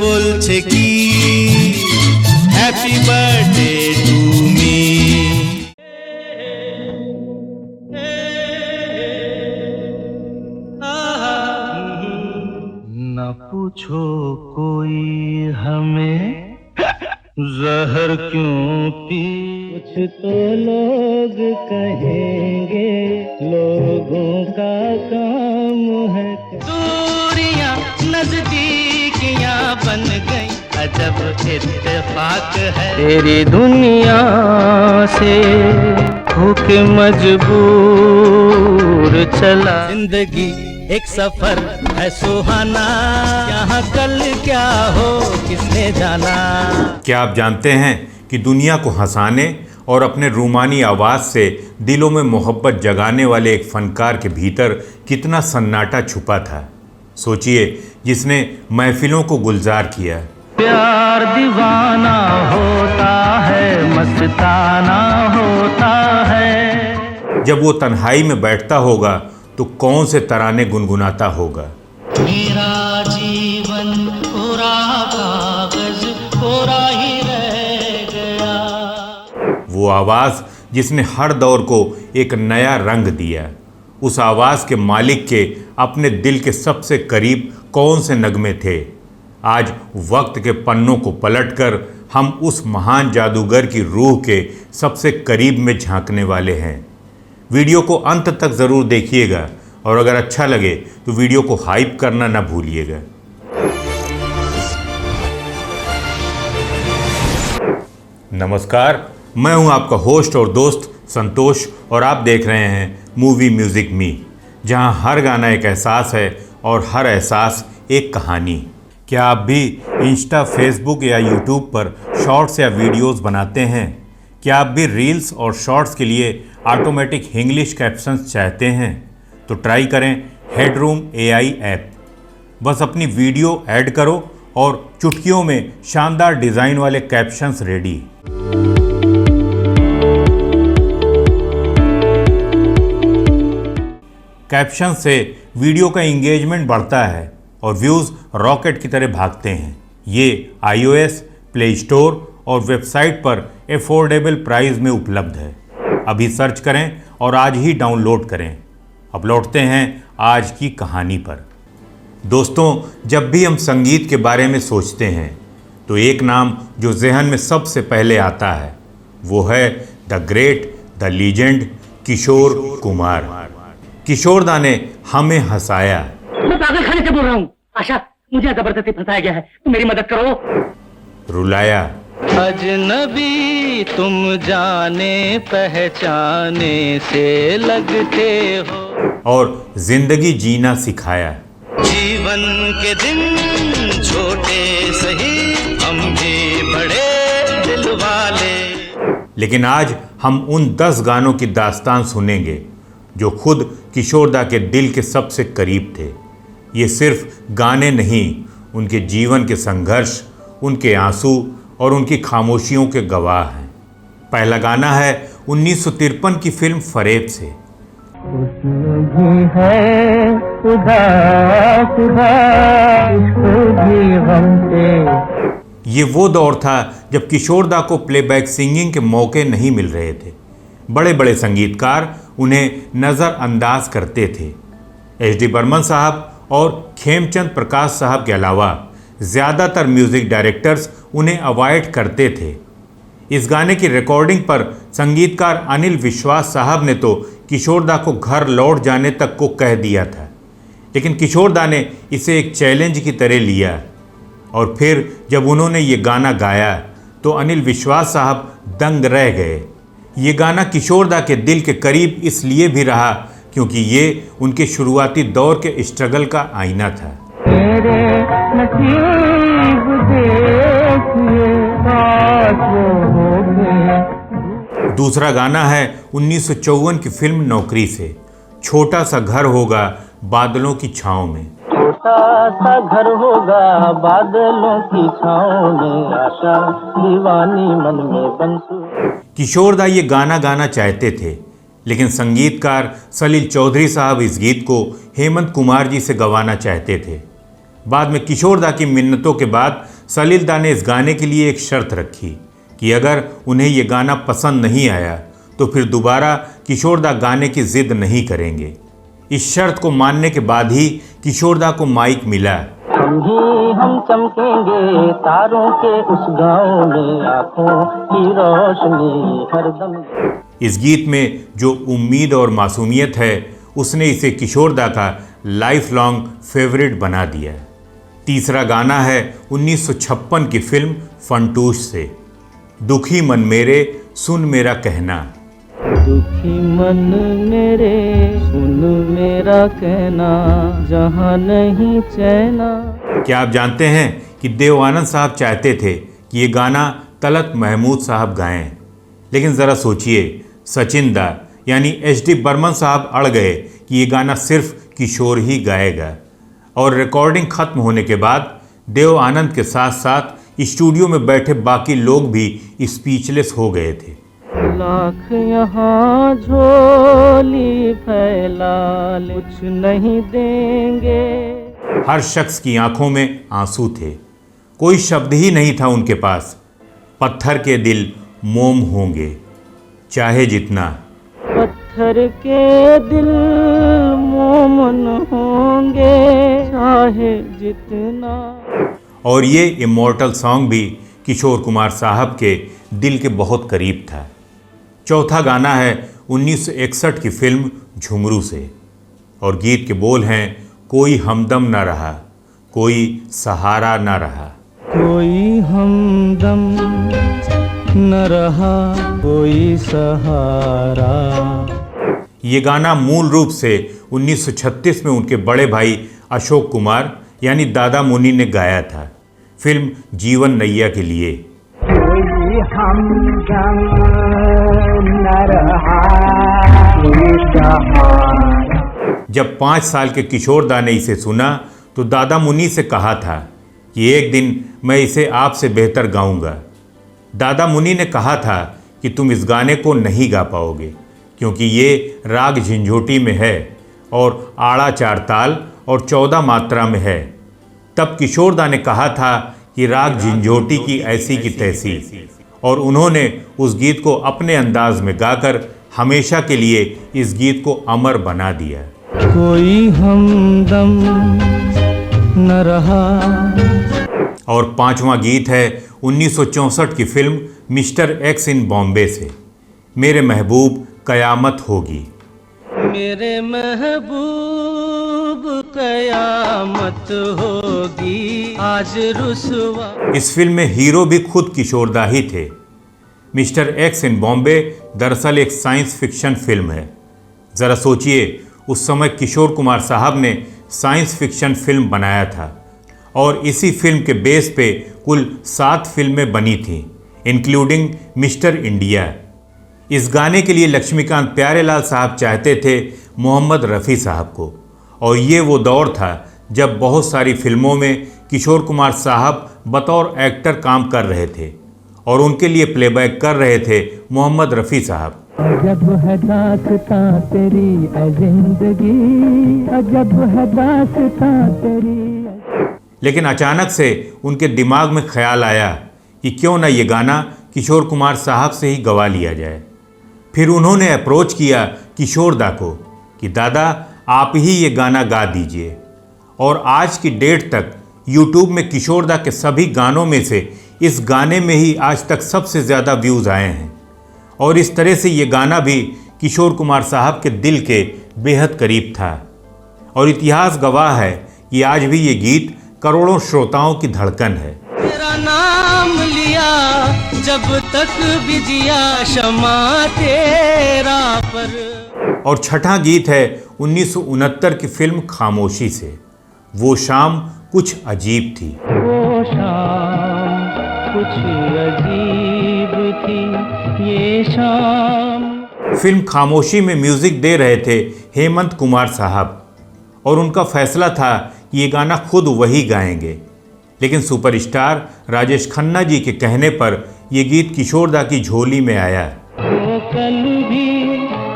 বলছে কি happy birthday to me. न पूछो कोई हमें जहर क्यों पी, कुछ तो लोग कहेंगे लोगों का काम है। दूरियां नजदीकियां बन गई अजब इत्तेफाक है, तेरी दुनिया से होके मजबूर चला। जिंदगी एक सफर है सुहाना, यहाँ कल क्या हो किसने जाना। क्या आप जानते हैं कि दुनिया को हंसाने और अपने रूमानी आवाज़ से दिलों में मोहब्बत जगाने वाले एक फनकार के भीतर कितना सन्नाटा छुपा था। सोचिए, जिसने महफिलों को गुलजार किया। प्यार दीवाना होता है, मस्ताना होता है। जब वो तन्हाई में बैठता होगा तो कौन से तराने गुनगुनाता होगा। मेरा जीवन कोरा कागज कोरा ही रह गया। वो आवाज़ जिसने हर दौर को एक नया रंग दिया। उस आवाज़ के मालिक के अपने दिल के सबसे करीब कौन से नगमे थे। आज वक्त के पन्नों को पलटकर हम उस महान जादूगर की रूह के सबसे करीब में झांकने वाले हैं। वीडियो को अंत तक ज़रूर देखिएगा और अगर अच्छा लगे तो वीडियो को हाइप करना ना भूलिएगा। नमस्कार, मैं हूं आपका होस्ट और दोस्त संतोष और आप देख रहे हैं मूवी म्यूज़िक मी, जहां हर गाना एक एहसास है और हर एहसास एक कहानी। क्या आप भी इंस्टा, फेसबुक या यूट्यूब पर शॉर्ट्स या वीडियोस बनाते हैं? क्या आप भी रील्स और शॉर्ट्स के लिए ऑटोमेटिक इंग्लिश कैप्शंस चाहते हैं? तो ट्राई करें हेडरूम AI ऐप। बस अपनी वीडियो ऐड करो और चुटकियों में शानदार डिज़ाइन वाले कैप्शंस रेडी। कैप्शन से वीडियो का इंगेजमेंट बढ़ता है और व्यूज़ रॉकेट की तरह भागते हैं। ये iOS, प्ले स्टोर और वेबसाइट पर एफोर्डेबल प्राइस में उपलब्ध है। अभी सर्च करें और आज ही डाउनलोड करें। अब लौटते हैं आज की कहानी पर। दोस्तों, जब भी हम संगीत के बारे में सोचते हैं तो एक नाम जो ज़हन में सबसे पहले आता है वो है the great, the legend Kishore Kumar. किशोर दा ने हमें हंसाया। मैं पागल खाने से बोल रहा हूँ। आशा, मुझे जबरदस्ती फंसाया गया है, तुम मेरी मदद करो। रुलाया। अजनबी तुम जाने पहचाने से लगते हो, और जिंदगी जीना सिखाया। जीवन के दिन छोटे सही हम भी बड़े दिल वाले। लेकिन आज हम उन 10 गानों की दास्तान सुनेंगे जो खुद किशोर दा के दिल के सबसे करीब थे। ये सिर्फ गाने नहीं, उनके जीवन के संघर्ष, उनके आंसू और उनकी खामोशियों के गवाह हैं। पहला गाना है 1953 की फिल्म फरेब से। ये वो दौर था जब किशोर दा को प्लेबैक सिंगिंग के मौके नहीं मिल रहे थे। बड़े बड़े संगीतकार उन्हें नज़रअंदाज करते थे। HD बर्मन साहब और खेमचंद प्रकाश साहब के अलावा ज़्यादातर म्यूज़िक डायरेक्टर्स उन्हें अवॉइड करते थे। इस गाने की रिकॉर्डिंग पर संगीतकार अनिल विश्वास साहब ने तो किशोर दा को घर लौट जाने तक को कह दिया था, लेकिन किशोर दा ने इसे एक चैलेंज की तरह लिया और फिर जब उन्होंने ये गाना गाया तो अनिल विश्वास साहब दंग रह गए। ये गाना किशोर दा के दिल के करीब इसलिए भी रहा क्योंकि ये उनके शुरुआती दौर के स्ट्रगल का आईना था। दूसरा गाना है 1954 की फिल्म नौकरी से, छोटा सा घर होगा बादलों की छाँव में। छोटा सा घर होगा बादलों की छाँव में, आशा दीवानी मन में बंसू। किशोर दा ये गाना गाना चाहते थे, लेकिन संगीतकार सलील चौधरी साहब इस गीत को हेमंत कुमार जी से गवाना चाहते थे। बाद में किशोरदा की मिन्नतों के बाद सलीलदा ने इस गाने के लिए एक शर्त रखी कि अगर उन्हें ये गाना पसंद नहीं आया तो फिर दोबारा किशोरदा गाने की जिद नहीं करेंगे। इस शर्त को मानने के बाद ही किशोरदा को माइक मिला। हम चमकेंगे तारों के उस गाँव में, आँखों की रोशनी हरदम। इस गीत में जो उम्मीद और मासूमियत है उसने इसे किशोरदा का लाइफ लॉन्ग फेवरेट बना दिया। तीसरा गाना है 1956 की फिल्म फंटूश से, दुखी मन मेरे सुन मेरा कहना। दुखी मन मेरे सुन मेरा कहना, जहाँ नहीं चैना। क्या आप जानते हैं कि देव आनंद साहब चाहते थे कि ये गाना तलत महमूद साहब गाएं, लेकिन ज़रा सोचिए, सचिन दा यानी एच.डी. बर्मन साहब अड़ गए कि ये गाना सिर्फ किशोर ही गाएगा। और रिकॉर्डिंग खत्म होने के बाद देव आनंद के साथ साथ स्टूडियो में बैठे बाकी लोग भी स्पीचलेस हो गए थे। लाख यहाँ झोली फैला कुछ नहीं देंगे। हर शख्स की आंखों में आंसू थे, कोई शब्द ही नहीं था उनके पास। पत्थर के दिल मोम होंगे चाहे जितना, पत्थर के दिल मोमन होंगे चाहे जितना। और ये इमॉर्टल सॉन्ग भी किशोर कुमार साहब के दिल के बहुत करीब था। चौथा गाना है 1961 की फिल्म झुमरू से, और गीत के बोल हैं, कोई हमदम न रहा, कोई सहारा न रहा। कोई हमदम न रहा, कोई सहारा। ये गाना मूल रूप से 1936 में उनके बड़े भाई अशोक कुमार यानी दादा मुनि ने गाया था, फिल्म जीवन नैया के लिए। कोई हमदम न रहा, कोई सहारा। जब 5 साल के किशोरदा ने इसे सुना तो दादा मुनि से कहा था कि एक दिन मैं इसे आपसे बेहतर गाऊंगा। दादा मुनि ने कहा था कि तुम इस गाने को नहीं गा पाओगे क्योंकि ये राग झंझोटी में है और आड़ा 4 ताल और 14 मात्रा में है। तब किशोरदा ने कहा था कि राग झंझोटी की ऐसी की तैसी, और उन्होंने उस गीत को अपने अंदाज में गाकर हमेशा के लिए इस गीत को अमर बना दिया। कोई हमदम न रहा। और 5वां गीत है 1964 की फिल्म मिस्टर एक्स इन बॉम्बे से, मेरे महबूब कयामत होगी। मेरे महबूब कयामत होगी आज रुसवा। इस फिल्म में हीरो भी खुद किशोरदा ही थे। मिस्टर एक्स इन बॉम्बे दरअसल एक साइंस फिक्शन फिल्म है। ज़रा सोचिए, उस समय किशोर कुमार साहब ने साइंस फिक्शन फिल्म बनाया था और इसी फिल्म के बेस पे कुल 7 फिल्में बनी थीं, इंक्लूडिंग मिस्टर इंडिया। इस गाने के लिए लक्ष्मीकांत प्यारेलाल साहब चाहते थे मोहम्मद रफ़ी साहब को, और ये वो दौर था जब बहुत सारी फिल्मों में किशोर कुमार साहब बतौर एक्टर काम कर रहे थे और उनके लिए प्लेबैक कर रहे थे मोहम्मद रफ़ी साहब। अजब है दास्तां तेरी ऐ जिंदगी, अजब है दास्तां तेरी। लेकिन अचानक से उनके दिमाग में ख्याल आया कि क्यों ना ये गाना किशोर कुमार साहब से ही गवा लिया जाए। फिर उन्होंने अप्रोच किया किशोरदा को कि दादा आप ही ये गाना गा दीजिए, और आज की डेट तक यूट्यूब में किशोरदा के सभी गानों में से इस गाने में ही आज तक सबसे ज़्यादा व्यूज़ आए हैं। और इस तरह से ये गाना भी किशोर कुमार साहब के दिल के बेहद करीब था, और इतिहास गवाह है कि आज भी ये गीत करोड़ों श्रोताओं की धड़कन है। तेरा नाम लिया जब तक भी जिया शमा तेरा पर। और छठा गीत है 1969 की फिल्म खामोशी से, वो शाम कुछ अजीब थी। वो शाम कुछ अजीब थी, ये शाम। फिल्म खामोशी में म्यूजिक दे रहे थे हेमंत कुमार साहब, और उनका फैसला था कि ये गाना खुद वही गाएंगे, लेकिन सुपरस्टार राजेश खन्ना जी के कहने पर ये गीत किशोरदा की झोली में आया। वो कल भी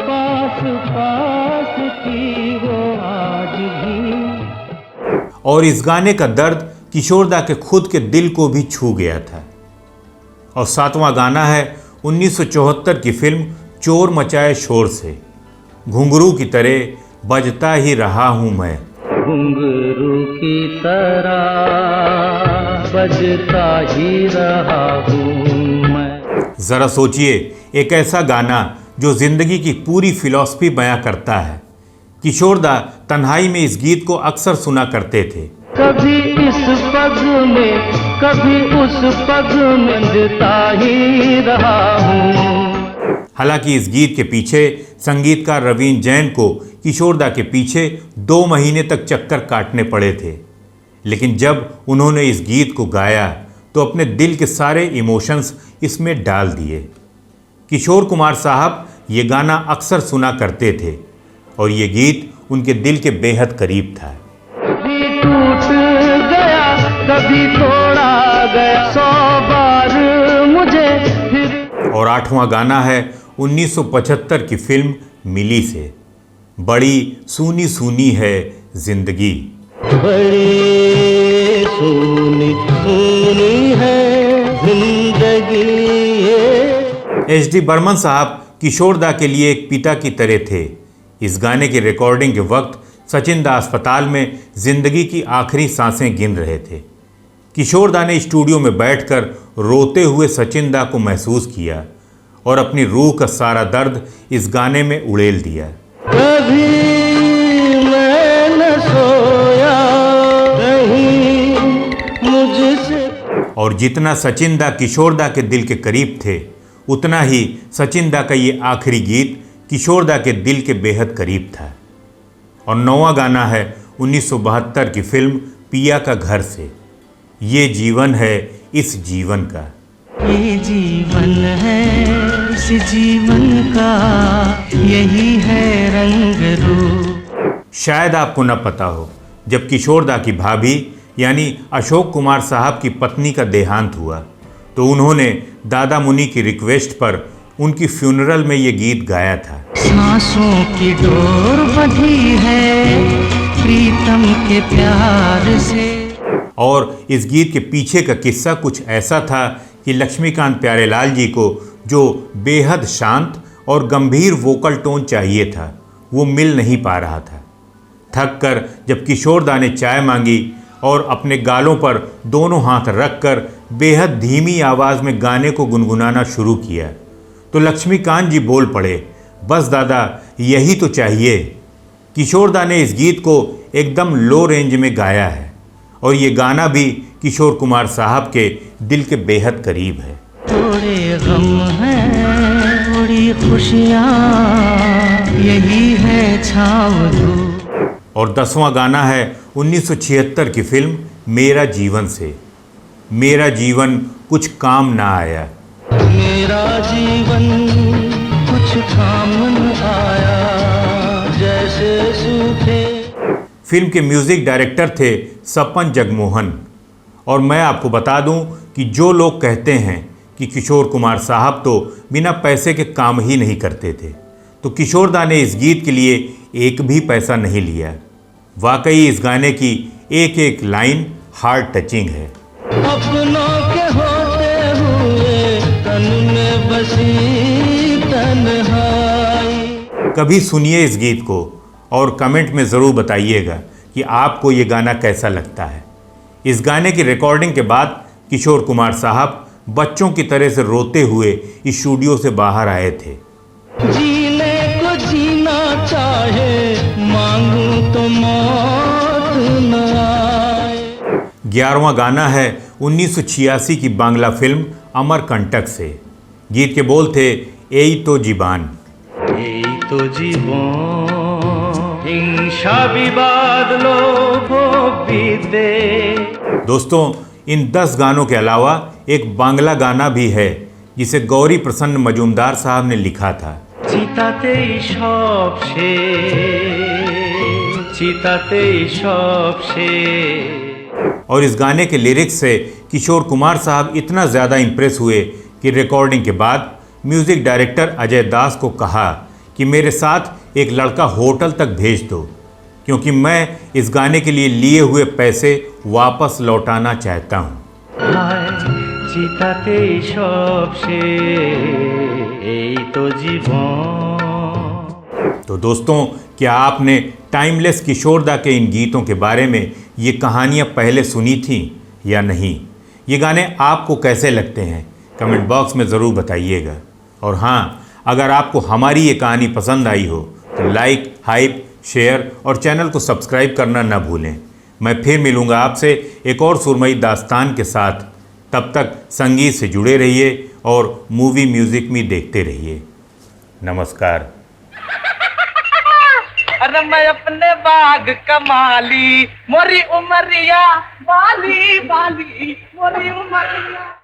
पास पास थी, वो आज भी। और इस गाने का दर्द किशोरदा के खुद के दिल को भी छू गया था। और 7वां गाना है 1974 की फिल्म चोर मचाए शोर से। घुंघरू की तरह बजता ही रहा हूं मैं। घुंघरू की तरह बजता ही रहा हूँ मैं। जरा सोचिए, एक ऐसा गाना जो जिंदगी की पूरी फिलॉसफी बयां करता है। किशोरदा तन्हाई में इस गीत को अक्सर सुना करते थे। कभी इस पग में कभी उस पग में बजता ही रहा हूँ। हालांकि इस गीत के पीछे संगीतकार रवीन जैन को किशोरदा के पीछे 2 महीने तक चक्कर काटने पड़े थे, लेकिन जब उन्होंने इस गीत को गाया तो अपने दिल के सारे इमोशंस इसमें डाल दिए। किशोर कुमार साहब ये गाना अक्सर सुना करते थे और ये गीत उनके दिल के बेहद करीब था। कभी टूट गया कभी तोड़ा गया 100 बार मुझे फिर। और 8वां गाना है 1975 की फिल्म मिली से। बड़ी सूनी सूनी है जिंदगी। बड़ी सूनी सूनी है जिंदगी ये। एच.डी. बर्मन साहब किशोरदा के लिए एक पिता की तरह थे। इस गाने की रिकॉर्डिंग के वक्त सचिन दा अस्पताल में जिंदगी की आखिरी सांसें गिन रहे थे। किशोरदा ने स्टूडियो में बैठकर रोते हुए सचिन दा को महसूस किया और अपनी रूह का सारा दर्द इस गाने में उड़ेल दिया। कभी मैं न सोया नहीं मुझसे। और जितना सचिन दा किशोरदा के दिल के करीब थे, उतना ही सचिन दा का ये आखिरी गीत किशोरदा के दिल के बेहद करीब था। और 9वां गाना है 1972 की फिल्म पिया का घर से। ये जीवन है इस जीवन का। ये जीवन है इस जीवन का, यही है रंग रूप। शायद आपको न पता हो, जब किशोरदा की भाभी यानी अशोक कुमार साहब की पत्नी का देहांत हुआ तो उन्होंने दादा मुनि की रिक्वेस्ट पर उनकी फ्यूनरल में ये गीत गाया था। सांसों की डोर बंधी है प्रीतम के प्यार से। और इस गीत के पीछे का किस्सा कुछ ऐसा था कि लक्ष्मीकांत प्यारेलाल जी को जो बेहद शांत और गंभीर वोकल टोन चाहिए था, वो मिल नहीं पा रहा था। थक कर जब किशोरदा ने चाय मांगी और अपने गालों पर दोनों हाथ रखकर बेहद धीमी आवाज़ में गाने को गुनगुनाना शुरू किया तो लक्ष्मीकांत जी बोल पड़े, बस दादा यही तो चाहिए। किशोरदा ने इस गीत को एकदम लो रेंज में गाया है और ये गाना भी किशोर कुमार साहब के दिल के बेहद करीब है। थोड़े गम हैं थोड़ी खुशियाँ, यही है छाँव धूप। और 10वां गाना है 1976 की फिल्म मेरा जीवन से। मेरा जीवन कुछ काम ना आया। मेरा जीवन कुछ काम न आया जैसे सूखे। फिल्म के म्यूज़िक डायरेक्टर थे सपन जगमोहन। और मैं आपको बता दूं कि जो लोग कहते हैं कि किशोर कुमार साहब तो बिना पैसे के काम ही नहीं करते थे, तो किशोरदा ने इस गीत के लिए एक भी पैसा नहीं लिया। वाकई इस गाने की एक एक लाइन हार्ट टचिंग है। अपनों के होते हुए तन में बसी तन्हाई। कभी सुनिए इस गीत को और कमेंट में ज़रूर बताइएगा कि आपको ये गाना कैसा लगता है। इस गाने की रिकॉर्डिंग के बाद किशोर कुमार साहब बच्चों की तरह से रोते हुए इस स्टूडियो से बाहर आए थे। जीने को जीना चाहे मांगू तो मौत न आए। 11वां गाना है 1986 की बांग्ला फिल्म अमरकंटक से। गीत के बोल थे एई तो जीबान। এই তো জীবন হিংসা বিবাদ লোভ বিদ্বে। दोस्तों, इन 10 गानों के अलावा एक बांग्ला गाना भी है जिसे गौरी प्रसन्न मजूमदार साहब ने लिखा था। চিতাতেই সব চিতাতেই সব और इस गाने के लिरिक्स से किशोर कुमार साहब इतना ज़्यादा इम्प्रेस हुए कि रिकॉर्डिंग के बाद म्यूज़िक डायरेक्टर अजय दास को कहा कि मेरे साथ एक लड़का होटल तक भेज दो, क्योंकि मैं इस गाने के लिए लिए हुए पैसे वापस लौटाना चाहता हूँ। हाय চিতাতে সবশে এই তো জীবন। तो दोस्तों, क्या आपने टाइमलेस किशोरदा के इन गीतों के बारे में ये कहानियाँ पहले सुनी थीं या नहीं? ये गाने आपको कैसे लगते हैं कमेंट बॉक्स में ज़रूर बताइएगा। और हाँ, अगर आपको हमारी ये कहानी पसंद आई हो तो लाइक, हाइप, शेयर और चैनल को सब्सक्राइब करना न भूलें। मैं फिर मिलूँगा आपसे एक और सुरमई दास्तान के साथ। तब तक संगीत से जुड़े रहिए और मूवी म्यूज़िक में देखते रहिए। नमस्कार। अरे मैं अपने बाग कमाली मोरी उमरिया वाली वाली मोरी उमरिया।